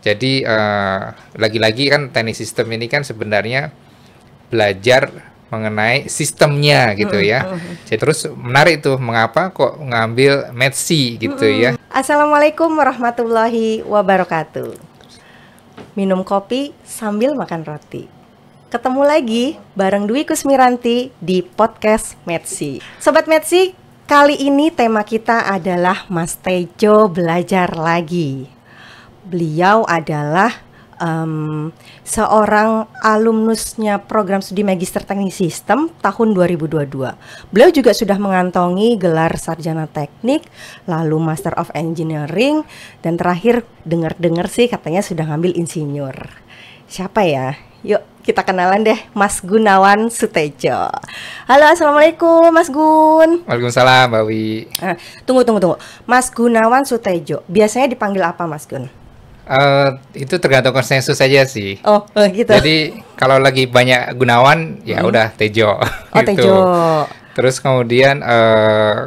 Jadi lagi-lagi kan teknik sistem ini kan sebenarnya belajar mengenai sistemnya gitu ya. Jadi terus menarik tuh mengapa kok ngambil Metsi gitu ya. Assalamualaikum warahmatullahi wabarakatuh. Minum kopi sambil makan roti. Ketemu lagi bareng Dwi Kusmiranti di podcast Metsi. Sobat Metsi, kali ini tema kita adalah Mas Tejo belajar lagi. Beliau adalah seorang alumnusnya program studi Magister Teknik Sistem tahun 2022. Beliau juga sudah mengantongi gelar sarjana teknik, lalu Master of Engineering, dan terakhir dengar-dengar sih katanya sudah ngambil insinyur. Siapa ya? Yuk kita kenalan deh, Mas Gunawan Sutejo. Halo, assalamualaikum Mas Gun. Waalaikumsalam Mbak Wi. Tunggu. Mas Gunawan Sutejo, biasanya dipanggil apa Mas Gun? Itu tergantung konsensus saja sih. Oh gitu. Jadi kalau lagi banyak Gunawan ya udah Tejo. Oh gitu. Tejo. Terus kemudian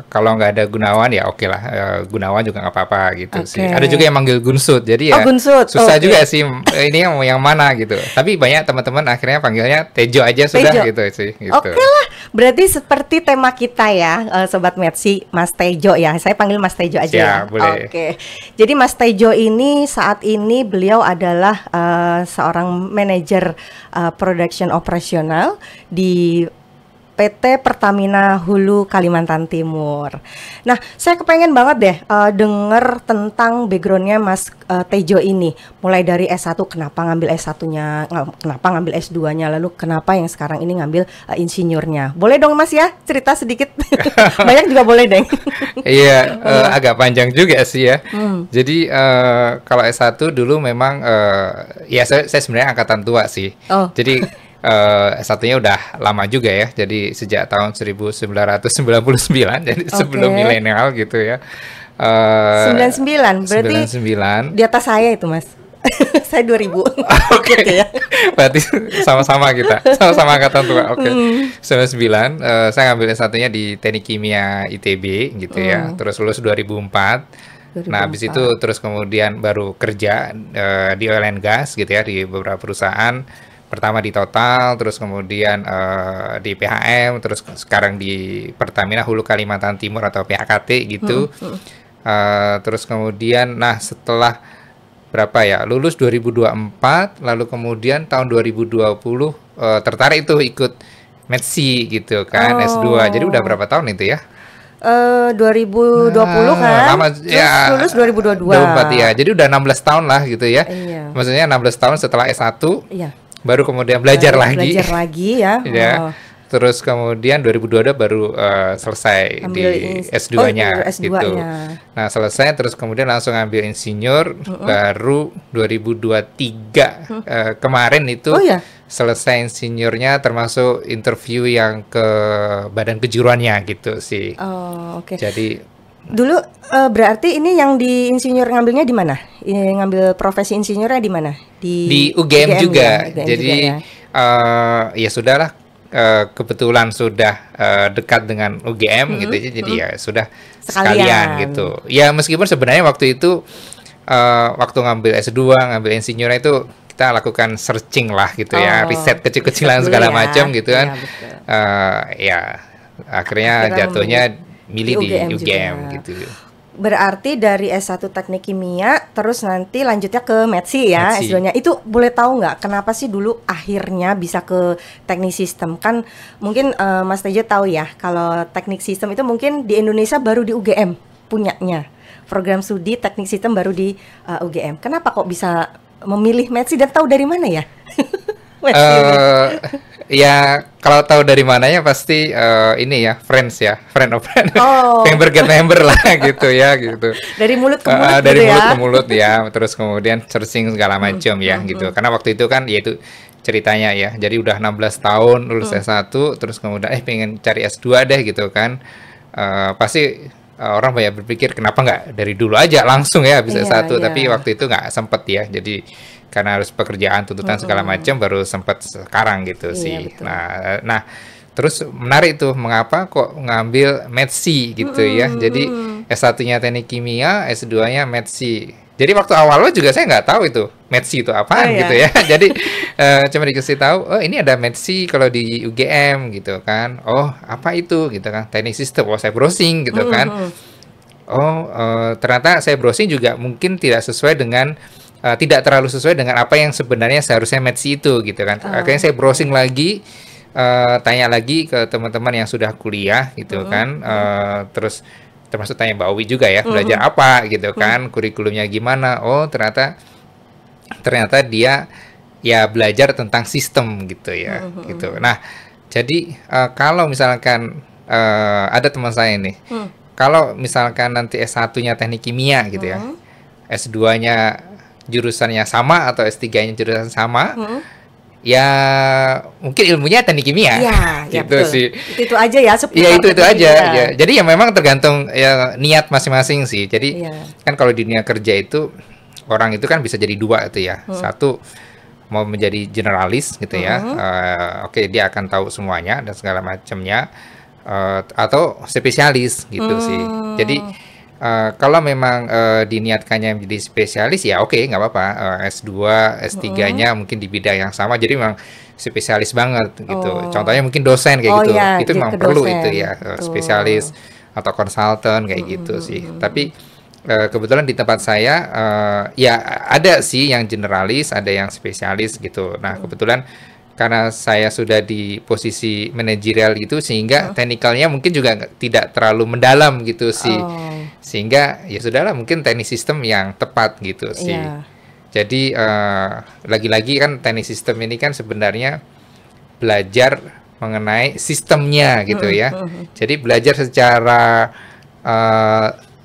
kalau nggak ada Gunawan ya oke lah, Gunawan juga nggak apa-apa gitu sih. Ada juga yang manggil Gunsut, jadi ya Gunsut. susah juga sih ini yang mana gitu. Tapi banyak teman-teman akhirnya panggilnya Tejo aja sudah Tejo. gitu sih. Gitu. Oke lah, berarti seperti tema kita ya, Sobat Metsi, Mas Tejo ya. Saya panggil Mas Tejo aja ya. Boleh. Oke. Jadi Mas Tejo ini saat ini beliau adalah seorang manajer production operasional di PT Pertamina Hulu Kalimantan Timur. Nah, saya kepengen banget deh denger tentang backgroundnya Mas Tejo ini. Mulai dari S1, kenapa ngambil S1-nya, kenapa ngambil S2-nya, lalu kenapa yang sekarang ini ngambil insinyurnya. Boleh dong Mas ya, cerita sedikit. Banyak juga boleh deh. Iya, agak panjang juga sih ya. Jadi kalau S1 dulu memang ya saya sebenarnya angkatan tua sih. Jadi S1-nya udah lama juga ya, jadi sejak tahun 1999, jadi sebelum milenial gitu ya. 99, berarti 99. di atas saya itu Mas. Saya 2000. Oke. ya. Berarti sama-sama kita, sama-sama angkatan tua. Oke. 99, saya ngambil S1-nya di Teknik Kimia ITB gitu ya, terus lulus 2004. Nah, habis itu terus kemudian baru kerja di oil and gas gitu ya, di beberapa perusahaan. Pertama di Total, terus kemudian di PHM, terus sekarang di Pertamina Hulu Kalimantan Timur atau PHKT gitu. Terus kemudian, nah setelah berapa ya, lulus 2024, lalu kemudian tahun 2020 tertarik tuh ikut Metsi gitu kan, S2. Jadi udah berapa tahun itu ya? 2020 kan, lama, ya, lulus 2022. 2024 ya, jadi udah 16 tahun lah gitu ya. Iya. Maksudnya 16 tahun setelah S1. Iya. Baru kemudian belajar lagi ya. Ya. Terus kemudian 2022 baru selesai di S2-nya gitu. Nah, selesai terus kemudian langsung ambil insinyur, baru 2023 kemarin itu selesai insinyurnya, termasuk interview yang ke badan kejuruannya gitu sih. Jadi dulu berarti ini yang di insinyur ngambilnya di mana? Ngambil profesi insinyurnya di mana? Di UGM juga. Jadi ya sudahlah, kebetulan sudah dekat dengan UGM gitu, jadi ya sudah sekalian gitu. Ya meskipun sebenarnya waktu itu waktu ngambil S2, ngambil insinyurnya itu kita lakukan searching lah gitu ya, riset kecil-kecilan segala macam gitu kan. Ya akhirnya jatuhnya milih di UGM gitu. Berarti dari S1 Teknik Kimia terus nanti lanjutnya ke Metsi ya, S2-nya. Itu boleh tahu nggak kenapa sih dulu akhirnya bisa ke Teknik Sistem? Kan mungkin Mas Tejo tahu ya, kalau Teknik Sistem itu mungkin di Indonesia baru di UGM punyanya. Program studi Teknik Sistem baru di UGM. Kenapa kok bisa memilih Metsi dan tahu dari mana ya? Ya kalau tahu dari mananya pasti ini ya, friend of friend, member get member lah gitu ya gitu. Dari mulut ke mulut dari mulut ke mulut ya, terus kemudian searching segala macam ya gitu. Karena waktu itu kan yaitu ceritanya ya, jadi udah 16 tahun lulus S1, terus kemudian pengen cari S2 deh gitu kan. Pasti orang banyak berpikir kenapa nggak dari dulu aja langsung ya bisa S1, tapi waktu itu nggak sempet ya, jadi karena harus pekerjaan, tuntutan segala macam, baru sempat sekarang gitu sih. Nah terus menarik tuh mengapa kok ngambil Metsi gitu ya. Jadi S1-nya Teknik Kimia, S2-nya Metsi. Jadi waktu awalnya juga saya nggak tahu itu Metsi itu apaan gitu ya. Jadi cuma dikasih tahu, oh ini ada Metsi kalau di UGM gitu kan. Oh apa itu gitu kan, teknik sistem. Oh saya browsing gitu kan. Oh ternyata saya browsing juga mungkin tidak sesuai dengan tidak terlalu sesuai dengan apa yang sebenarnya seharusnya Metsi itu gitu kan. Akhirnya saya browsing lagi, tanya lagi ke teman-teman yang sudah kuliah gitu kan. Terus termasuk tanya Mbak Owi juga ya, belajar apa gitu kan, kurikulumnya gimana. Oh ternyata dia ya belajar tentang sistem gitu ya gitu. Nah jadi kalau misalkan ada teman saya nih, kalau misalkan nanti S1-nya teknik kimia gitu ya, S2-nya jurusannya sama atau S3-nya jurusan sama, ya mungkin ilmunya teknik kimia gitu ya, sih. Itu aja ya. Iya itu aja ya. Jadi ya memang tergantung ya niat masing-masing sih. Jadi kan kalau di dunia kerja itu orang itu kan bisa jadi dua itu ya. Satu mau menjadi generalis gitu ya. Oke, dia akan tahu semuanya dan segala macamnya. Atau spesialis gitu sih. Jadi kalau memang diniatkannya menjadi spesialis ya oke, nggak apa-apa. S2, S3-nya mungkin di bidang yang sama. Jadi memang spesialis banget gitu. Contohnya mungkin dosen kayak gitu. Ya, itu memang perlu itu ya, spesialis atau konsultan kayak gitu sih. Tapi kebetulan di tempat saya ya ada sih yang generalis, ada yang spesialis gitu. Nah kebetulan karena saya sudah di posisi manajerial gitu, sehingga teknikalnya mungkin juga tidak terlalu mendalam gitu sih. Sehingga ya sudahlah, mungkin teknik sistem yang tepat gitu sih. Jadi lagi-lagi kan teknik sistem ini kan sebenarnya belajar mengenai sistemnya gitu ya. Jadi belajar secara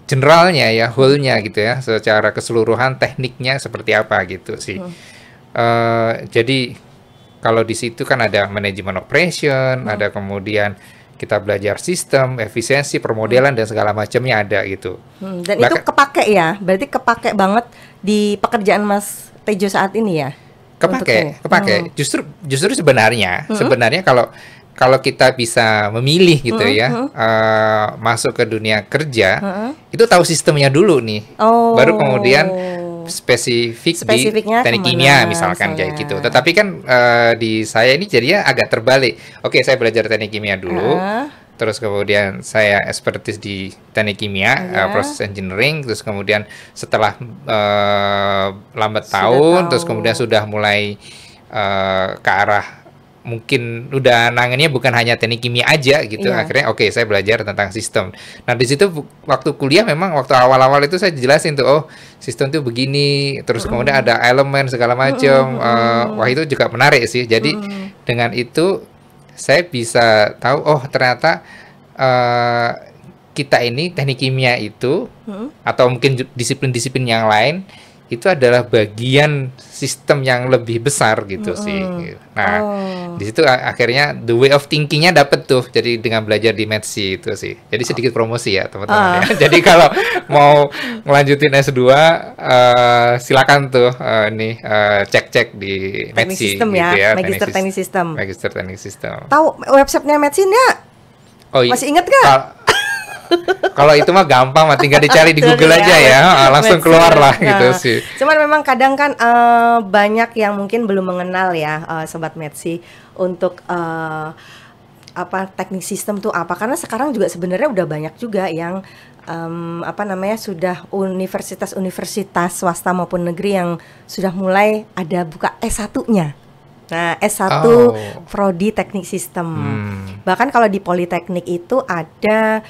generalnya ya, whole-nya gitu ya, secara keseluruhan tekniknya seperti apa gitu sih. Jadi kalau di situ kan ada manajemen operation, ada kemudian kita belajar sistem, efisiensi, permodelan dan segala macamnya ada gitu. Dan itu kepake ya, berarti kepake banget di pekerjaan Mas Tejo saat ini ya? Kepake. Justru sebenarnya kalau kita bisa memilih gitu ya, masuk ke dunia kerja, itu tahu sistemnya dulu nih, baru kemudian spesifik di teknik kimia misalkan kayak gitu. Tetapi kan di saya ini jadinya agak terbalik. Oke, saya belajar teknik kimia dulu, terus kemudian saya expertise di teknik kimia, proses engineering, terus kemudian setelah lambat tahun, terus kemudian sudah mulai ke arah mungkin udah nangannya bukan hanya teknik kimia aja gitu. Akhirnya oke, saya belajar tentang sistem. Nah di situ waktu kuliah memang waktu awal-awal itu saya jelasin tuh, oh sistem tuh begini, terus kemudian ada elemen segala macam. Wah itu juga menarik sih. Jadi dengan itu saya bisa tahu, oh ternyata kita ini teknik kimia itu atau mungkin disiplin-disiplin yang lain itu adalah bagian sistem yang lebih besar gitu sih. Nah, di situ akhirnya the way of thinkingnya dapet tuh. Jadi dengan belajar di Metsi itu sih. Jadi sedikit promosi ya teman-teman ya. Jadi kalau mau ngelanjutin S2 silakan tuh cek-cek di Metsi gitu ya. Magister Teknik Sistem. Magister Teknik Sistem. Tahu websitenya Metsi nggak? Oh, masih ingat nggak? Kalau itu mah gampang, tinggal dicari di Google aja ya, langsung keluar lah gitu sih. Cuman memang kadang kan banyak yang mungkin belum mengenal ya, Sobat Metsi, untuk teknik sistem tuh apa. Karena sekarang juga sebenarnya udah banyak juga yang sudah universitas-universitas swasta maupun negeri yang sudah mulai ada buka S1-nya. Nah, S1 Prodi Teknik Sistem. Bahkan kalau di Politeknik itu ada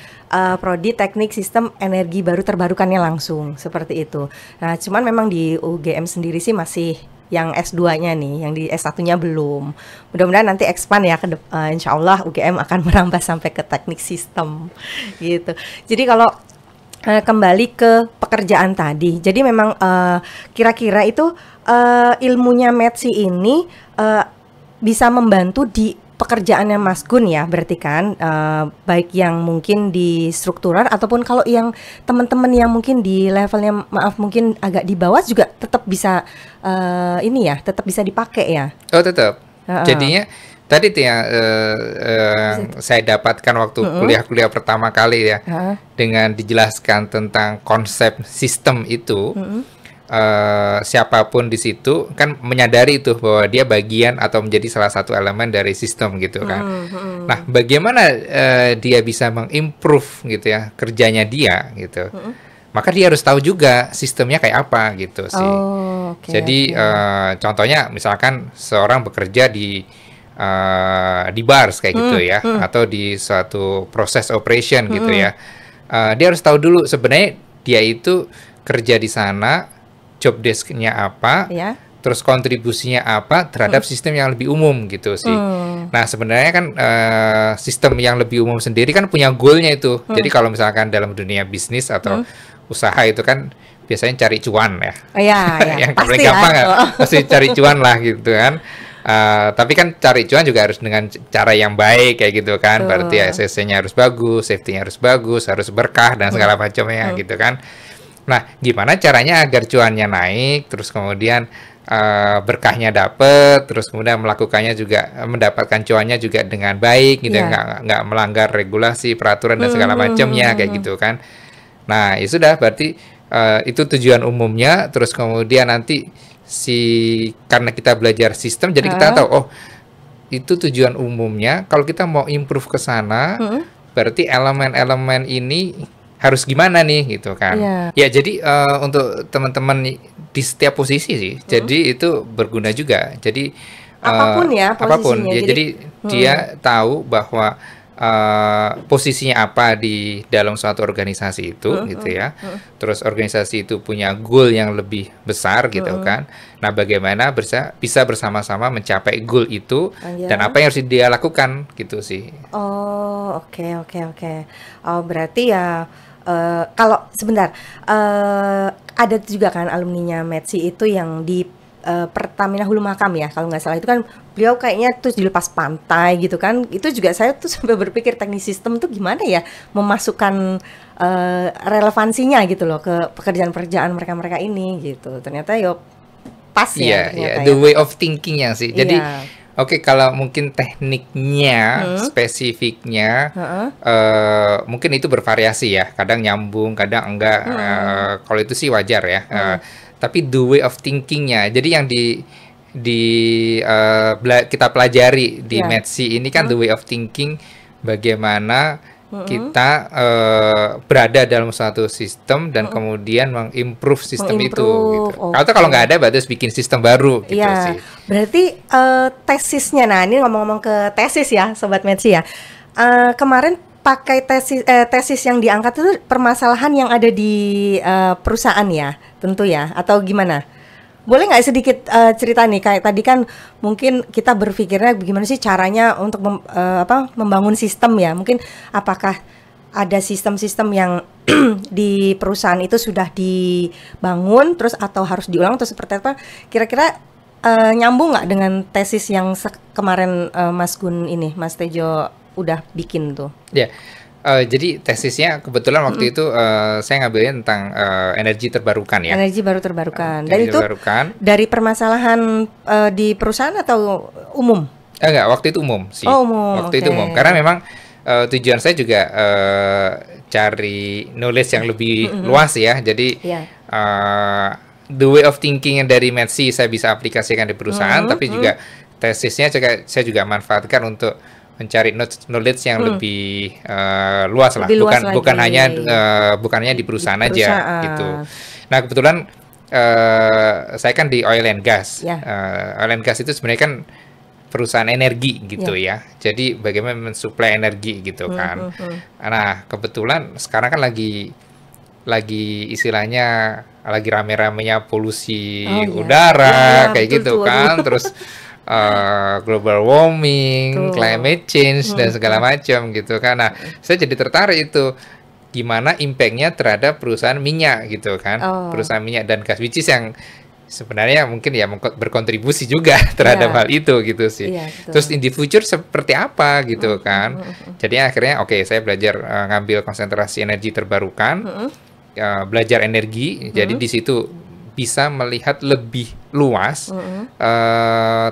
Prodi Teknik Sistem Energi Baru Terbarukannya langsung, seperti itu. Nah, cuman memang di UGM sendiri sih masih yang S2-nya nih, yang di S1-nya belum. Mudah-mudahan nanti expand ya, insya Allah UGM akan merambah sampai ke Teknik Sistem gitu. Jadi kalau kembali ke pekerjaan tadi, jadi memang kira-kira itu ilmunya Metsi ini bisa membantu di pekerjaannya Mas Gun ya, berarti kan baik yang mungkin di struktural ataupun kalau yang teman-teman yang mungkin di levelnya mungkin agak di bawah juga tetap bisa tetap bisa dipakai ya. Oh tetap. Jadinya tadi tuh ya saya dapatkan waktu kuliah pertama kali ya, dengan dijelaskan tentang konsep sistem itu. siapapun di situ kan menyadari itu bahwa dia bagian atau menjadi salah satu elemen dari sistem gitu kan. Nah, bagaimana dia bisa mengimprove gitu ya kerjanya dia gitu. Maka dia harus tahu juga sistemnya kayak apa gitu sih. Jadi contohnya misalkan seorang bekerja di bars kayak gitu ya, atau di suatu proses operation gitu ya. Dia harus tahu dulu sebenarnya dia itu kerja di sana, job desk-nya apa, terus kontribusinya apa terhadap sistem yang lebih umum gitu sih. Nah, sebenarnya kan sistem yang lebih umum sendiri kan punya goal-nya itu. Jadi kalau misalkan dalam dunia bisnis atau usaha itu kan biasanya cari cuan ya. Yang paling gampang ya, pasti cari cuan lah gitu kan. Tapi kan cari cuan juga harus dengan cara yang baik kayak gitu kan. Berarti ASC-nya harus bagus, safety-nya harus bagus, harus berkah dan segala macamnya gitu kan. Nah, gimana caranya agar cuannya naik, terus kemudian berkahnya dapet, terus kemudian melakukannya juga mendapatkan cuannya juga dengan baik gitu, nggak melanggar regulasi, peraturan dan segala macamnya kayak gitu kan. Nah, ya sudah berarti itu tujuan umumnya, terus kemudian nanti karena kita belajar sistem, jadi kita tahu oh itu tujuan umumnya. Kalau kita mau improve ke sana, berarti elemen-elemen ini harus gimana nih gitu kan. Ya jadi untuk teman-teman di setiap posisi sih, jadi itu berguna juga. Jadi apapun ya posisinya. Jadi dia tahu bahwa posisinya apa di dalam suatu organisasi itu gitu ya. Terus organisasi itu punya goal yang lebih besar gitu kan. Nah, bagaimana bisa bersama-sama mencapai goal itu dan apa yang harus dia lakukan gitu sih. Oh, oke. Oh, berarti ya kalau sebentar ada juga kan alumninya Metsi itu yang di Pertamina Hulu Makam ya kalau nggak salah, itu kan beliau kayaknya terus dilepas pantai gitu kan. Itu juga saya tuh sampai berpikir teknik sistem tuh gimana ya memasukkan relevansinya gitu loh ke pekerjaan-pekerjaan mereka ini gitu. Ternyata yo pas ya. The way of thinkingnya sih. Jadi oke, kalau mungkin tekniknya, spesifiknya, mungkin itu bervariasi ya. Kadang nyambung, kadang enggak. Kalau itu sih wajar ya. Tapi the way of thinkingnya, jadi yang kita pelajari di Metsi ini kan the way of thinking, bagaimana kita berada dalam suatu sistem dan kemudian mengimprove sistem itu. Gitu. Kalau nggak ada, berarti bikin sistem baru gitu sih. Berarti tesisnya, nah ini ngomong-ngomong ke tesis ya, Sobat Metsi ya. Kemarin pakai tesis yang diangkat itu permasalahan yang ada di perusahaan ya, tentu ya, atau gimana? Boleh nggak sedikit cerita nih, kayak tadi kan mungkin kita berpikirnya bagaimana sih caranya untuk membangun sistem ya, mungkin apakah ada sistem-sistem yang di perusahaan itu sudah dibangun terus atau harus diulang atau seperti apa? Kira-kira nyambung nggak dengan tesis yang kemarin Mas Tejo udah bikin tuh? Ya, jadi tesisnya kebetulan waktu itu saya ngambilnya tentang energi terbarukan ya. Energi baru terbarukan. Dan itu dari permasalahan di perusahaan atau umum? Enggak, waktu itu umum sih. Oh, umum. Waktu itu umum. Karena memang tujuan saya juga cari knowledge yang lebih luas ya. Jadi the way of thinking dari Metsi saya bisa aplikasikan di perusahaan, tapi juga tesisnya saya juga manfaatkan untuk mencari knowledge yang lebih luas lah, bukan hanya di perusahaan aja gitu. Nah, kebetulan saya kan di oil and gas. Oil and gas itu sebenarnya kan perusahaan energi gitu ya. Jadi bagaimana mensuplai energi gitu kan. Nah, kebetulan sekarang kan lagi istilahnya lagi rame-ramenya polusi udara kayak gitu kan. Terus global warming, climate change dan segala macam gitu kan. Nah, saya jadi tertarik itu gimana impact-nya terhadap perusahaan minyak gitu kan. Perusahaan minyak dan gas, which is yang sebenarnya mungkin ya berkontribusi juga terhadap hal itu gitu sih. Terus in the future seperti apa gitu kan. Jadi akhirnya saya belajar ngambil konsentrasi energi terbarukan, belajar energi. Jadi di situ bisa melihat lebih luas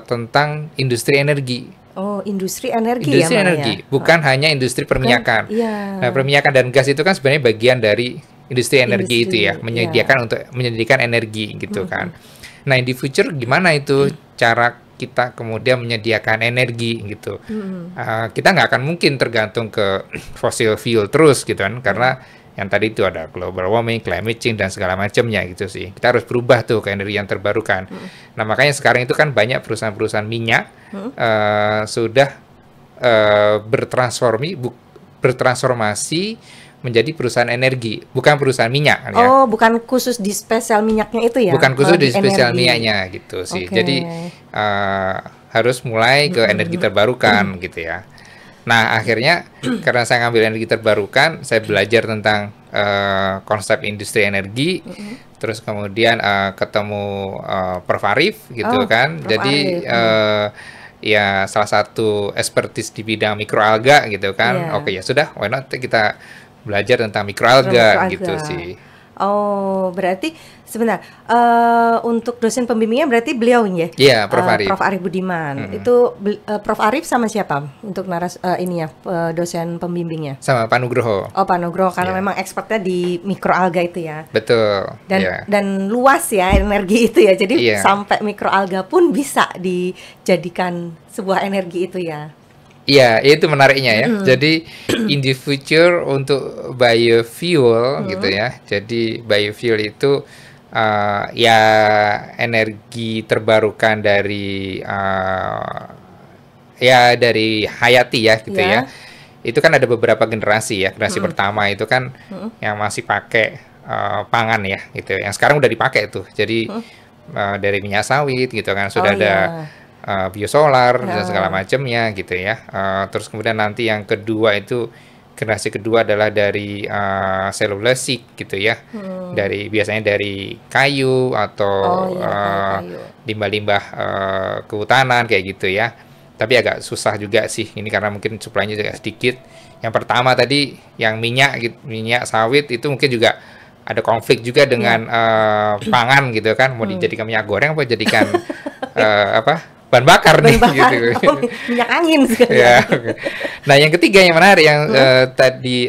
tentang industri energi. Oh, industri energi bukan hanya industri perminyakan. Nah, perminyakan dan gas itu kan sebenarnya bagian dari industri energi itu ya, Industri, menyediakan energi gitu kan. Nah, in the future gimana itu cara kita kemudian menyediakan energi gitu? Kita nggak akan mungkin tergantung ke fossil fuel terus gitu kan, karena yang tadi itu ada global warming, climate change dan segala macamnya gitu sih. Kita harus berubah tuh ke energi yang terbarukan. Nah, makanya sekarang itu kan banyak perusahaan-perusahaan minyak sudah bertransformasi menjadi perusahaan energi, bukan perusahaan minyak kan ya. Oh, bukan khusus di spesial minyaknya itu ya? Bukan khusus di spesial energi. minyaknya gitu sih. Jadi harus mulai ke energi terbarukan gitu ya. Nah, akhirnya karena saya ngambil energi terbarukan, saya belajar tentang konsep industri energi, terus kemudian ketemu Prof. Arif gitu kan. Prof. Jadi ya salah satu expertise di bidang mikroalga gitu kan. Oke, ya sudah, why not kita belajar tentang mikroalga gitu sih. Oh, berarti sebentar, untuk dosen pembimbingnya berarti beliau ya? Iya, Prof. Arif. Prof. Arif Budiman. Itu Prof. Arif sama siapa untuk dosen pembimbingnya? Sama Pak Nugroho. Oh, Pak Nugroho, karena memang expertnya di mikroalga itu ya. Betul. Dan luas ya energi itu ya. Jadi sampai mikroalga pun bisa dijadikan sebuah energi itu ya. Iya, itu menariknya ya. Jadi in the future untuk biofuel gitu ya. Jadi biofuel itu ya energi terbarukan dari dari hayati ya gitu ya. Itu kan ada beberapa generasi ya. Generasi pertama itu kan yang masih pakai pangan ya gitu. Yang sekarang udah dipakai tuh. Jadi dari minyak sawit gitu kan sudah ada biosolar dan segala macamnya gitu ya. Terus kemudian nanti yang kedua itu generasi kedua adalah dari selulosik gitu ya. Biasanya dari kayu atau limbah-limbah kehutanan kayak gitu ya. Tapi agak susah juga sih ini karena mungkin suplainya juga sedikit. Yang pertama tadi yang minyak sawit itu mungkin juga ada konflik juga dengan pangan gitu kan. Mau dijadikan minyak goreng apa jadikan bahan bakar nih gitu. Minyak angin sekali. Ya, okay. Nah, yang ketiga yang menarik yang tadi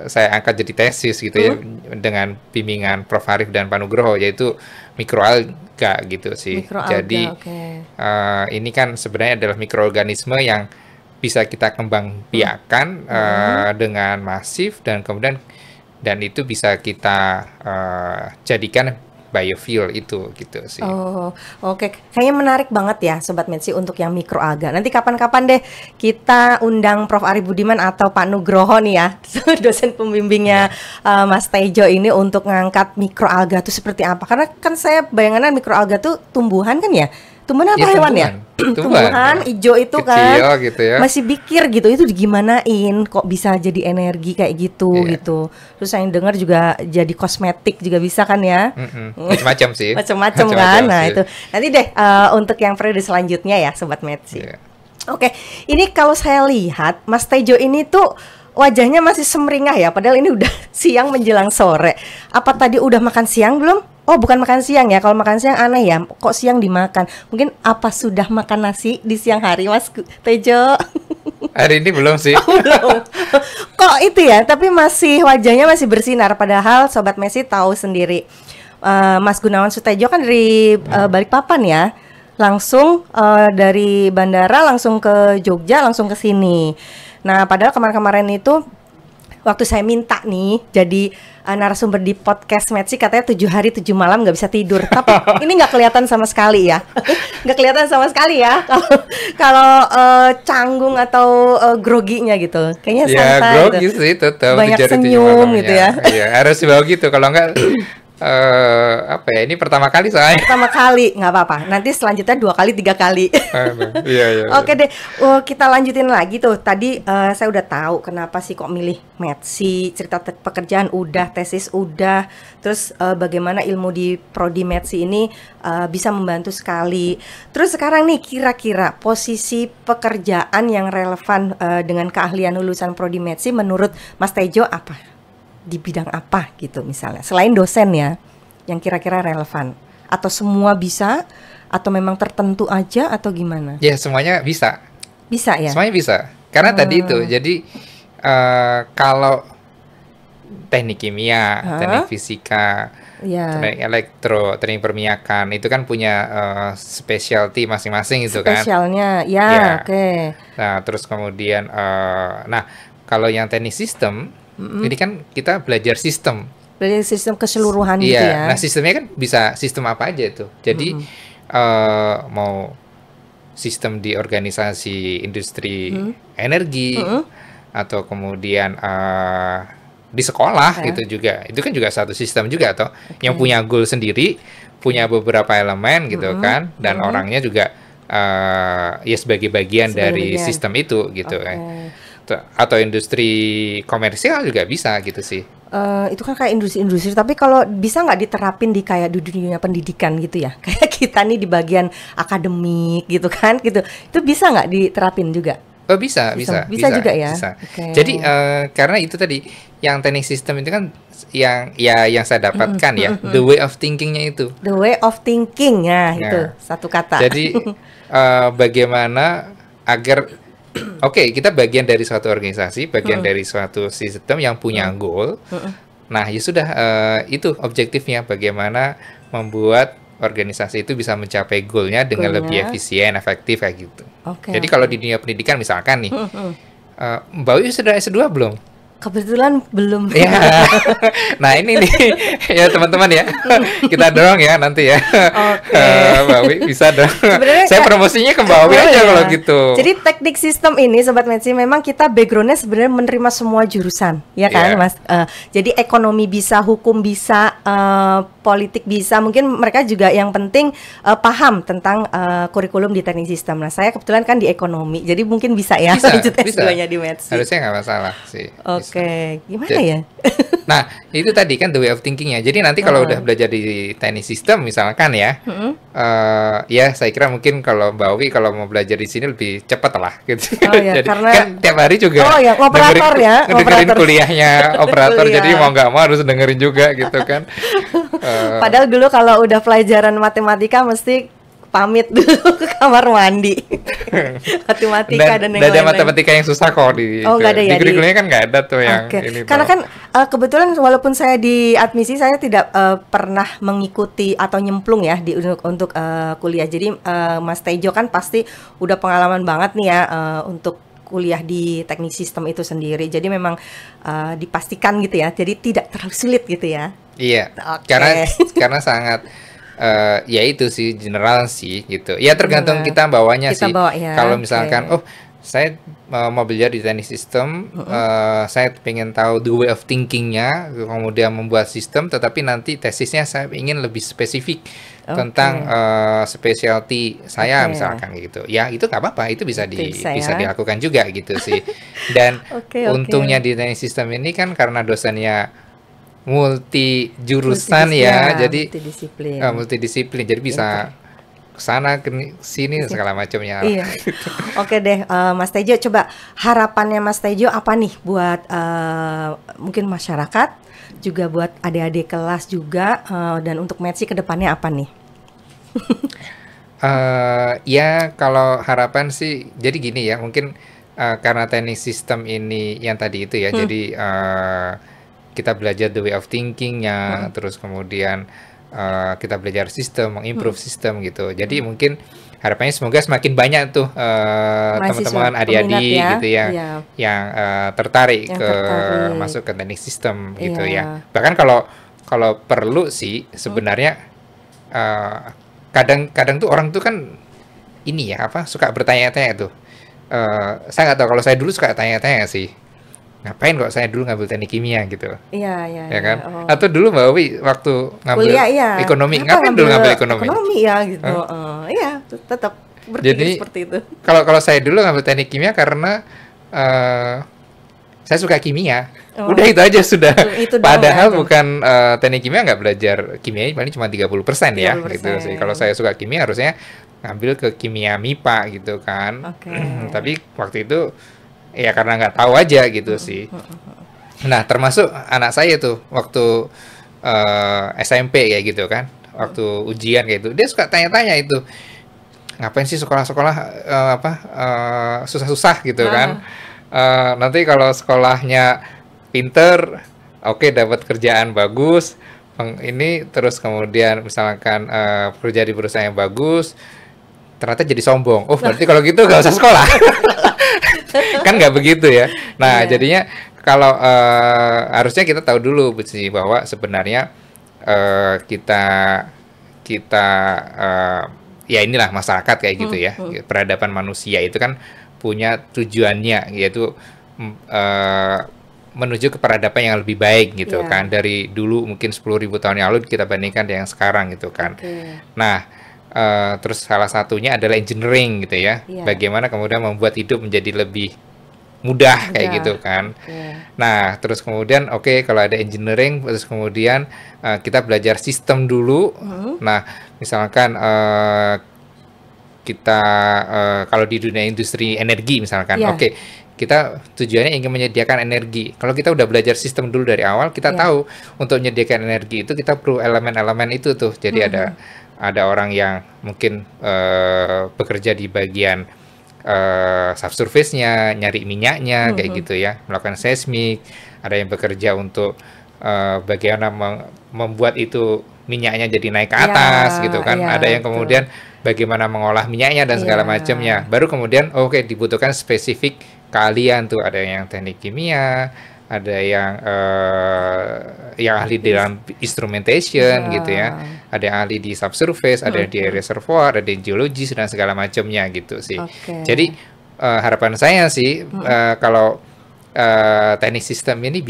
saya angkat jadi tesis gitu ya dengan bimbingan Prof. Arif dan Pak Nugroho, yaitu mikroalga gitu sih. Jadi ini kan sebenarnya adalah mikroorganisme yang bisa kita kembang biakan dengan masif dan kemudian itu bisa kita jadikan biofuel itu gitu sih. Oh, oke. Kayaknya menarik banget ya Sobat Metsi untuk yang mikroalga. Nanti kapan-kapan deh kita undang Prof. Arif Budiman atau Pak Nugroho nih ya, dosen pembimbingnya Mas Tejo ini untuk ngangkat mikroalga itu seperti apa. Karena kan saya bayangannya mikroalga tuh tumbuhan kan ya? Tumbuhan apa hewan ya? Tumbuhan hijau itu kecil, kan gitu ya. Masih pikir gitu itu digimanain kok bisa jadi energi kayak gitu gitu. Terus yang dengar juga jadi kosmetik juga bisa kan ya. Macam-macam sih. Macam-macam kan. Nah itu nanti deh untuk yang periode selanjutnya ya Sobat Metsi. Oke, ini kalau saya lihat Mas Tejo ini tuh wajahnya masih semringah ya, padahal ini udah siang menjelang sore. Apa tadi udah makan siang belum? Oh, bukan makan siang ya. Kalau makan siang aneh ya. Kok siang dimakan? Mungkin apa sudah makan nasi di siang hari, Mas Tejo? Hari ini belum sih. Oh, belum. Kok itu ya? Tapi wajahnya masih bersinar. Padahal Sobat Messi tahu sendiri. Mas Gunawan Sutejo kan dari Balikpapan ya. Langsung dari bandara langsung ke Jogja, langsung ke sini. Nah, padahal kemarin-kemarin itu waktu saya minta nih jadi narasumber di podcast Metsi, katanya 7 hari 7 malam nggak bisa tidur. Tapi ini nggak kelihatan sama sekali ya. Nggak kelihatan sama sekali ya kalau canggung atau groginya gitu. Kayaknya santai. Ya grogi sih tetap. Banyak senyum gitu ya. Iya, harus dibawa gitu. Kalau nggak ini pertama kali soalnya. Pertama kali nggak apa-apa. Nanti selanjutnya 2 kali 3 kali. Iya. Oke deh, kita lanjutin lagi tuh. Tadi saya udah tahu kenapa sih kok milih Metsi, cerita pekerjaan udah, tesis udah, terus bagaimana ilmu di prodi Metsi ini bisa membantu sekali. Terus sekarang nih kira-kira posisi pekerjaan yang relevan dengan keahlian lulusan prodi Metsi menurut Mas Tejo apa? Di bidang apa gitu misalnya, selain dosen ya, yang kira-kira relevan, atau semua bisa, atau memang tertentu aja, atau gimana? Ya semuanya bisa. Bisa ya? Semuanya bisa, karena tadi itu, jadi kalau teknik kimia, teknik fisika, teknik elektro, teknik permiakan, itu kan punya specialty masing-masing itu kan. Spesialnya, ya, Ya. oke. Nah, terus kemudian, nah kalau yang teknik sistem, ini kan kita belajar sistem. Belajar sistem keseluruhan gitu Iya, ya. nah sistemnya kan bisa sistem apa aja itu. Jadi mau sistem di organisasi industri energi, atau kemudian di sekolah gitu juga. Itu kan juga satu sistem juga toh, yang punya goal sendiri, punya beberapa elemen gitu kan, dan orangnya juga ya sebagai bagian dari sistem itu gitu kan. Atau industri komersial juga bisa gitu sih. Itu kan kayak industri-industri, tapi kalau bisa nggak diterapin di kayak di dunia pendidikan gitu ya, kayak kita nih di bagian akademik gitu kan, gitu, itu bisa nggak diterapin juga? Oh bisa juga ya. Bisa. Jadi karena itu tadi yang teknik sistem itu kan yang saya dapatkan ya, the way of thinkingnya itu. The way of thinking ya, itu satu kata. Jadi bagaimana agar Oke, kita bagian dari suatu organisasi, bagian dari suatu sistem yang punya goal. Nah, ya sudah, itu objektifnya, bagaimana membuat organisasi itu bisa mencapai goalnya dengan lebih efisien, efektif kayak gitu. Jadi kalau di dunia pendidikan misalkan nih, Mbak Wi sudah S2 belum? Kebetulan belum. Ya. Nah ini nih ya teman-teman ya, kita dorong ya nanti ya. Mbak Wi bisa dong. Saya promosinya ke Mbak Wi aja kalau gitu. Jadi teknik sistem ini Sobat Metsi, memang kita backgroundnya sebenarnya menerima semua jurusan, ya kan Mas. Jadi ekonomi bisa, hukum bisa, politik bisa. Mungkin mereka juga yang penting paham tentang kurikulum di teknik sistem. Nah saya kebetulan kan di ekonomi, jadi mungkin bisa ya lanjut S2-nya di Metsi. Harusnya nggak masalah sih. Oke, gimana ya? Nah, itu tadi kan the way of thinking-nya. Jadi nanti kalau udah belajar di teknik sistem misalkan ya, ya saya kira mungkin kalau Mbak Wi kalau mau belajar di sini lebih cepat lah gitu. Jadi karena kan tiap hari juga operator dengerin kuliahnya operator, jadi mau nggak mau harus dengerin juga gitu kan. Padahal dulu kalau udah pelajaran matematika mesti pamit dulu ke kamar mandi. Matematika dan yang lain-lain. Ada matematika yang susah kok di kurikulumnya kan nggak ada tuh yang ini. Karena kan kebetulan walaupun saya di admisi, saya tidak pernah mengikuti atau nyemplung ya untuk kuliah. Jadi Mas Tejo kan pasti udah pengalaman banget nih ya untuk kuliah di teknik sistem itu sendiri. Jadi memang dipastikan gitu ya. Jadi tidak terlalu sulit gitu ya. Iya. Karena sangat ya itu sih general sih gitu. Ya tergantung kita bawanya sih. Kalau misalkan saya mau belajar di teknik sistem, saya pengen tahu the way of thinking-nya, kemudian membuat sistem, tetapi nanti tesisnya saya ingin lebih spesifik tentang specialty saya misalkan gitu. Ya itu nggak apa-apa, itu bisa dilakukan juga gitu sih. Dan untungnya di teknik sistem ini kan karena dosennya multi jurusan ya, jadi multidisiplin, jadi bisa kesana ke sini segala macamnya. Iya. Oke deh, Mas Tejo, coba harapannya Mas Tejo apa nih buat mungkin masyarakat, juga buat adik-adik kelas juga, dan untuk Metsi ke depannya apa nih? Ya kalau harapan sih, jadi gini ya, mungkin karena teknik sistem ini yang tadi itu ya, jadi kita belajar the way of thinking-nya, terus kemudian kita belajar sistem, mengimprove sistem gitu. Jadi mungkin harapannya semoga semakin banyak tuh teman-teman adik-adik gitu ya, yang tertarik masuk ke teknik sistem gitu ya. Bahkan kalau perlu sih sebenarnya kadang tuh orang tuh kan ini ya suka bertanya-tanya tuh. Saya nggak tahu, kalau saya dulu suka tanya-tanya sih. Ngapain kok saya dulu ngambil teknik kimia gitu? Iya. Ya kan? Atau dulu Mbak Wi waktu ngambil ekonomi, ngapain dulu ngambil ekonomi? Ekonomi ya gitu. Iya, tetap berpikir seperti itu. Kalau saya dulu ngambil teknik kimia karena saya suka kimia. Udah itu aja sudah. Padahal bukan teknik kimia nggak belajar kimia, paling cuma 30% ya gitu sih. Kalau saya suka kimia harusnya ngambil ke kimia MIPA gitu kan. Tapi waktu itu ya karena nggak tahu aja gitu sih. Nah termasuk anak saya tuh waktu SMP kayak gitu kan, waktu ujian kayak gitu, dia suka tanya-tanya itu, ngapain sih sekolah-sekolah susah-susah gitu kan. Nanti kalau sekolahnya pinter oke, dapat kerjaan bagus, ini terus kemudian misalkan kerja di perusahaan yang bagus, ternyata jadi sombong. Oh, berarti kalau gitu nggak usah sekolah. Kan nggak begitu ya. Nah, jadinya kalau harusnya kita tahu dulu sih bahwa sebenarnya kita ya inilah masyarakat kayak gitu ya. Peradaban manusia itu kan punya tujuannya, yaitu menuju ke peradaban yang lebih baik gitu kan. Dari dulu mungkin 10.000 tahun yang lalu kita bandingkan dengan sekarang gitu kan. Nah, terus salah satunya adalah engineering gitu ya. Bagaimana kemudian membuat hidup menjadi lebih mudah kayak gitu kan. Nah, terus kemudian kalau ada engineering, terus kemudian kita belajar sistem dulu. Nah, misalkan kita kalau di dunia industri energi misalkan, kita tujuannya ingin menyediakan energi. Kalau kita udah belajar sistem dulu dari awal, kita tahu untuk menyediakan energi itu kita perlu elemen-elemen itu tuh. Jadi ada orang yang mungkin bekerja di bagian subsurface-nya, nyari minyaknya kayak gitu ya, melakukan seismik. Ada yang bekerja untuk bagaimana membuat itu minyaknya jadi naik ke atas gitu kan. Ada yang kemudian bagaimana mengolah minyaknya dan segala macamnya. Baru kemudian dibutuhkan spesifik keahlian tuh. Ada yang teknik kimia, ada yang ahli dalam instrumentation gitu ya, ada yang ahli di subsurface, ada yang di reservoir, ada yang geologis dan segala macamnya gitu sih. Jadi harapan saya sih kalau teknik sistem ini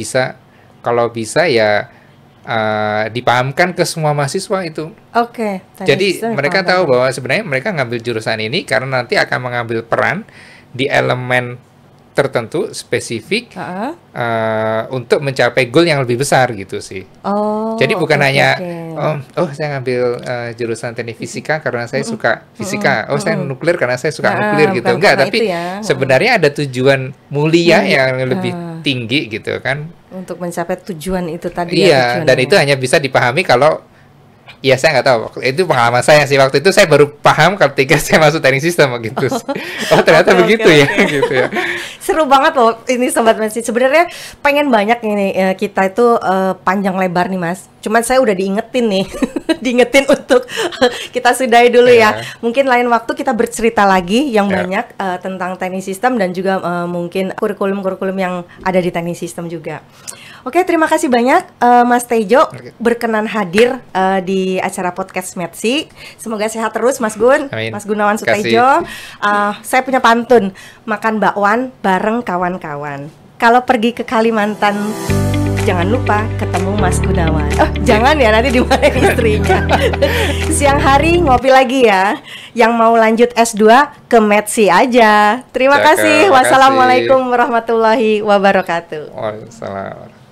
kalau bisa ya dipahamkan ke semua mahasiswa itu. Jadi mereka tahu bahwa sebenarnya mereka ngambil jurusan ini karena nanti akan mengambil peran di elemen tertentu spesifik untuk mencapai goal yang lebih besar gitu sih. Jadi bukan hanya saya ngambil jurusan teknik fisika karena saya suka fisika. Saya nuklir karena saya suka nuklir gitu. Enggak, tapi sebenarnya ada tujuan mulia yang lebih tinggi gitu kan. Untuk mencapai tujuan itu tadi. Iya, dan itu hanya bisa dipahami kalau saya nggak tahu. Itu pengalaman saya sih, waktu itu saya baru paham ketika saya masuk teknik sistem gitu. Ternyata begitu ya gitu ya. Seru banget loh ini Sobat Mensi. Sebenarnya pengen banyak ini kita itu panjang lebar nih Mas. Cuman saya udah diingetin nih. Diingetin untuk kita sudahi dulu ya. Mungkin lain waktu kita bercerita lagi yang banyak tentang teknik sistem dan juga mungkin kurikulum-kurikulum yang ada di teknik sistem juga. Oke, terima kasih banyak Mas Tejo berkenan hadir di acara podcast Metsi. Semoga sehat terus Mas Gun. Amin. Mas Gunawan Sutejo. Saya punya pantun, makan bakwan bareng kawan-kawan. Kalau pergi ke Kalimantan jangan lupa ketemu Mas Gunawan. Jangan ya, nanti dimarahin istrinya. Siang hari ngopi lagi ya. Yang mau lanjut S2 ke Metsi aja. Terima kasih. Wassalamualaikum warahmatullahi wabarakatuh. Waalaikumsalam.